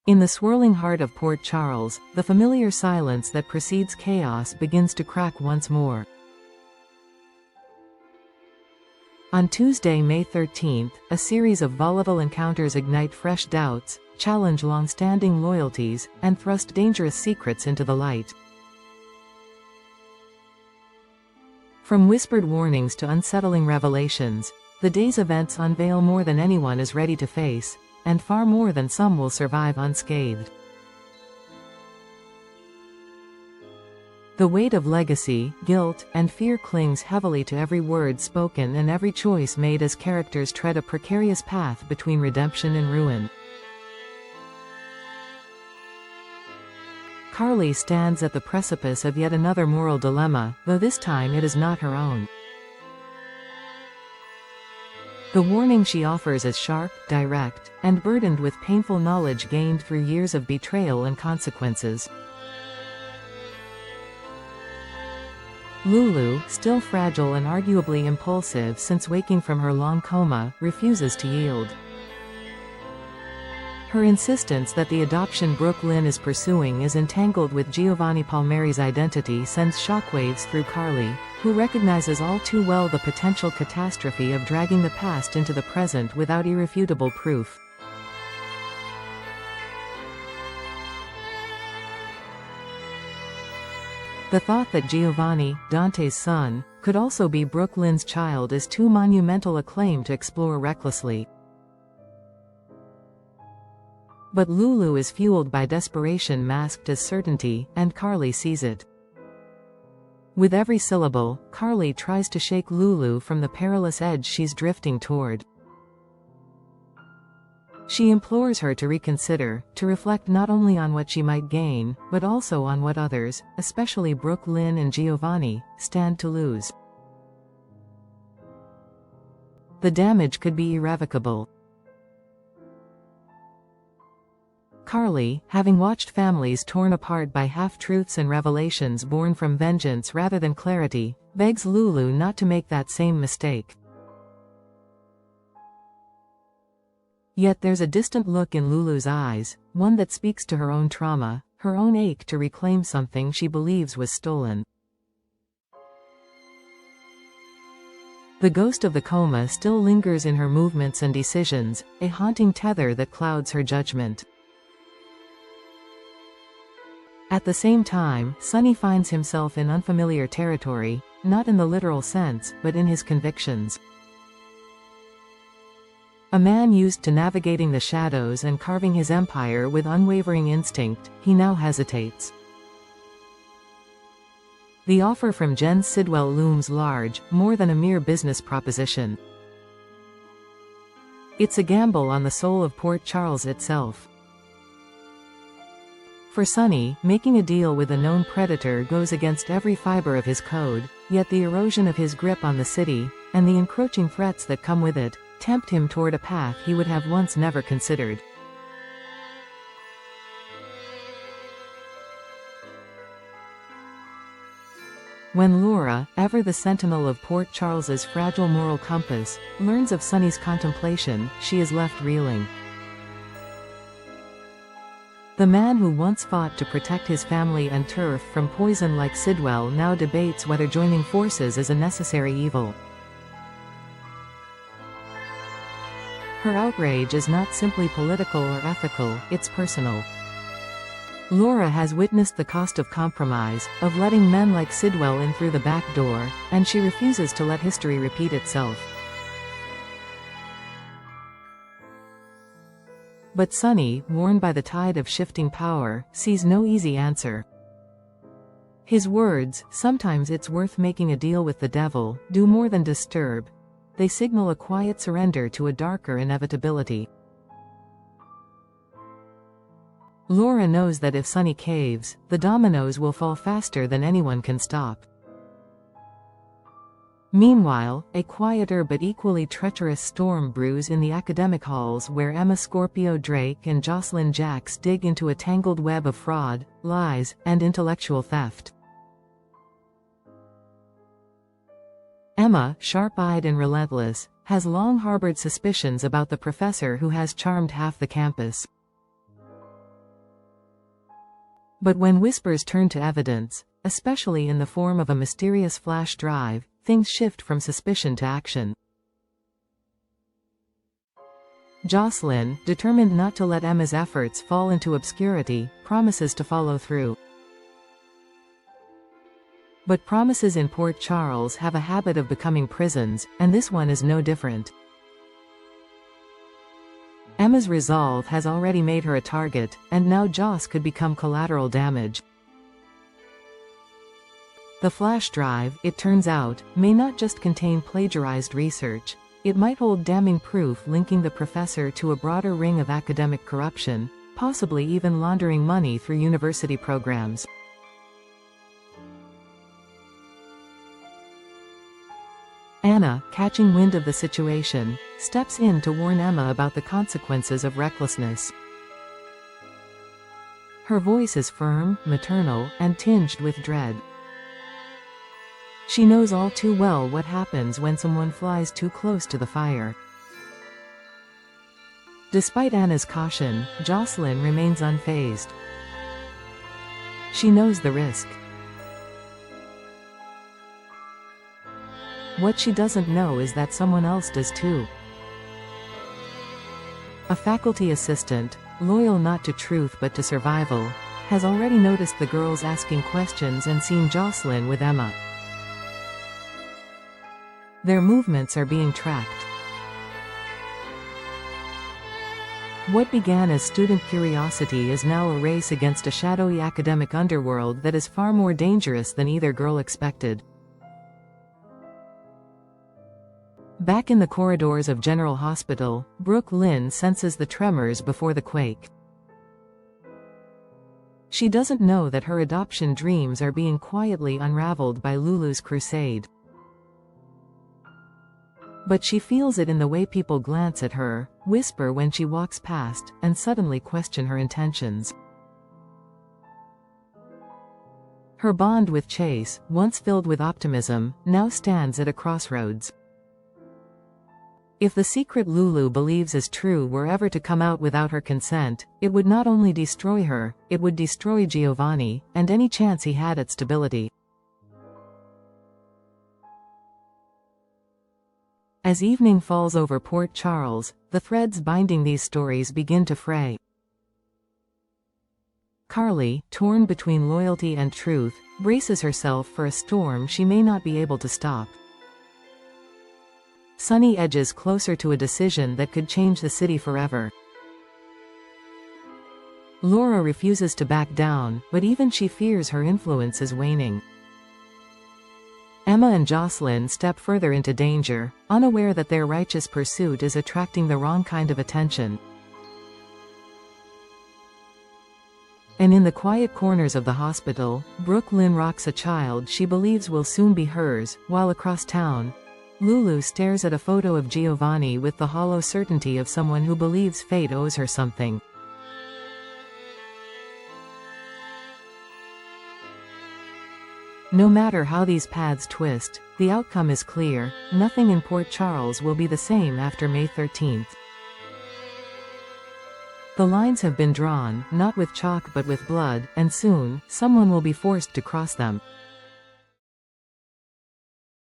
In the swirling heart of Port Charles, the familiar silence that precedes chaos begins to crack once more. On Tuesday, May 13th, a series of volatile encounters ignite fresh doubts, challenge long-standing loyalties, and thrust dangerous secrets into the light. From whispered warnings to unsettling revelations, the day's events unveil more than anyone is ready to face, and far more than some will survive unscathed. The weight of legacy, guilt, and fear clings heavily to every word spoken and every choice made as characters tread a precarious path between redemption and ruin. Carly stands at the precipice of yet another moral dilemma, though this time it is not her own. The warning she offers is sharp, direct, and burdened with painful knowledge gained through years of betrayal and consequences. Lulu, still fragile and arguably impulsive since waking from her long coma, refuses to yield. Her insistence that the adoption Brooke Lynn is pursuing is entangled with Giovanni Palmieri's identity sends shockwaves through Carly, who recognizes all too well the potential catastrophe of dragging the past into the present without irrefutable proof. The thought that Giovanni, Dante's son, could also be Brooke Lynn's child is too monumental a claim to explore recklessly. But Lulu is fueled by desperation masked as certainty, and Carly sees it. With every syllable, Carly tries to shake Lulu from the perilous edge she's drifting toward. She implores her to reconsider, to reflect not only on what she might gain, but also on what others, especially Brooke Lynn and Giovanni, stand to lose. The damage could be irrevocable. Carly, having watched families torn apart by half-truths and revelations born from vengeance rather than clarity, begs Lulu not to make that same mistake. Yet there's a distant look in Lulu's eyes, one that speaks to her own trauma, her own ache to reclaim something she believes was stolen. The ghost of the coma still lingers in her movements and decisions, a haunting tether that clouds her judgment. At the same time, Sonny finds himself in unfamiliar territory, not in the literal sense, but in his convictions. A man used to navigating the shadows and carving his empire with unwavering instinct, he now hesitates. The offer from Jen Sidwell looms large, more than a mere business proposition. It's a gamble on the soul of Port Charles itself. For Sonny, making a deal with a known predator goes against every fiber of his code, yet the erosion of his grip on the city, and the encroaching threats that come with it, tempt him toward a path he would have once never considered. When Laura, ever the sentinel of Port Charles's fragile moral compass, learns of Sonny's contemplation, she is left reeling. The man who once fought to protect his family and turf from poison like Sidwell now debates whether joining forces is a necessary evil. Her outrage is not simply political or ethical, it's personal. Laura has witnessed the cost of compromise, of letting men like Sidwell in through the back door, and she refuses to let history repeat itself. But Sonny, worn by the tide of shifting power, sees no easy answer. His words, "Sometimes it's worth making a deal with the devil," do more than disturb. They signal a quiet surrender to a darker inevitability. Laura knows that if Sonny caves, the dominoes will fall faster than anyone can stop. Meanwhile, a quieter but equally treacherous storm brews in the academic halls where Emma Scorpio Drake and Jocelyn Jacks dig into a tangled web of fraud, lies, and intellectual theft. Emma, sharp-eyed and relentless, has long harbored suspicions about the professor who has charmed half the campus. But when whispers turn to evidence, especially in the form of a mysterious flash drive, things shift from suspicion to action. Jocelyn, determined not to let Emma's efforts fall into obscurity, promises to follow through. But promises in Port Charles have a habit of becoming prisons, and this one is no different. Emma's resolve has already made her a target, and now Joss could become collateral damage. The flash drive, it turns out, may not just contain plagiarized research. It might hold damning proof linking the professor to a broader ring of academic corruption, possibly even laundering money through university programs. Anna, catching wind of the situation, steps in to warn Emma about the consequences of recklessness. Her voice is firm, maternal, and tinged with dread. She knows all too well what happens when someone flies too close to the fire. Despite Anna's caution, Jocelyn remains unfazed. She knows the risk. What she doesn't know is that someone else does too. A faculty assistant, loyal not to truth but to survival, has already noticed the girls asking questions and seen Jocelyn with Emma. Their movements are being tracked. What began as student curiosity is now a race against a shadowy academic underworld that is far more dangerous than either girl expected. Back in the corridors of General Hospital, Brooke Lynn senses the tremors before the quake. She doesn't know that her adoption dreams are being quietly unraveled by Lulu's crusade. But she feels it in the way people glance at her, whisper when she walks past, and suddenly question her intentions. Her bond with Chase, once filled with optimism, now stands at a crossroads. If the secret Lulu believes is true were ever to come out without her consent, it would not only destroy her, it would destroy Giovanni, and any chance he had at stability. As evening falls over Port Charles, the threads binding these stories begin to fray. Carly, torn between loyalty and truth, braces herself for a storm she may not be able to stop. Sonny edges closer to a decision that could change the city forever. Laura refuses to back down, but even she fears her influence is waning. Emma and Jocelyn step further into danger, unaware that their righteous pursuit is attracting the wrong kind of attention. And in the quiet corners of the hospital, Brooke Lynn rocks a child she believes will soon be hers, while across town, Lulu stares at a photo of Giovanni with the hollow certainty of someone who believes fate owes her something. No matter how these paths twist, the outcome is clear: nothing in Port Charles will be the same after May 13th. The lines have been drawn, not with chalk but with blood, and soon, someone will be forced to cross them.